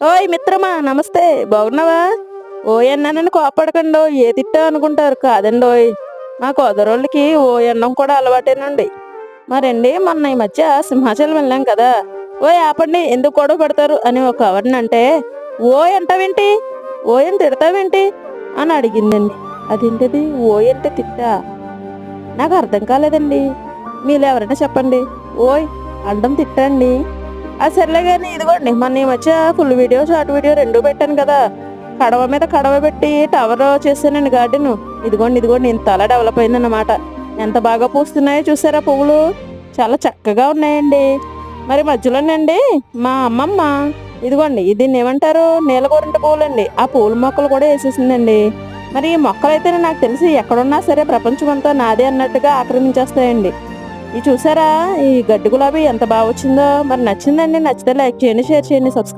ఓయ్ మిత్రమా నమస్తే బాగున్నావా? ఓయ్ అన్నానని కోపడకండి. ఏ తిట్టా అనుకుంటారు కాదండి. ఓయ్ మా కోదరోళ్ళకి ఓయ్ అన్నం కూడా అలవాటేనండి. మరండి మొన్న ఈ మధ్య సింహాచలం వెళ్ళాం కదా. ఓయ్ ఆపండి, ఎందుకు గొడవ పడతారు అని ఒక ఆవిడనంటే, ఓయ్ అంటావేంటి, ఓయ్ అని తిడతావేంటి అని అడిగిందండి. అదేంటిది ఓయ్ అంటే తిట్టా? నాకు అర్థం కాలేదండి. మీరు ఎవరైనా చెప్పండి. ఓయ్ అనడం తిట్టండి? సర్లే గాని ఇదిగోండి మొన్న ఈ మధ్య ఫుల్ వీడియో షార్ట్ వీడియో రెండూ పెట్టాను కదా. కడవ మీద కడవ పెట్టి టవర్ చేశానండి గార్డెన్. ఇదిగోండి ఇదిగోండి ఇంత అలా డెవలప్ అయిందన్నమాట. ఎంత బాగా పూస్తున్నాయో చూసారా పువ్వులు, చాలా చక్కగా ఉన్నాయండి. మరి మధ్యలోనండి మా అమ్మమ్మ ఇదిగోండి దీన్ని ఏమంటారు, నీలగోరింట పువ్వులండి, ఆ పూల మొక్కలు కూడా వేసేసిందండి. మరి ఈ మొక్కలైతే నాకు తెలిసి ఎక్కడున్నా సరే ప్రపంచం అంతా నాదే అన్నట్టుగా ఆక్రమించేస్తాయండి. ఇది చూసారా, ఈ గడ్డి గులాబీ ఎంత బాగా వచ్చిందో. మరి నచ్చిందండి, నచ్చితే లైక్ చేయండి, షేర్ చేయండి, సబ్స్క్రైబ్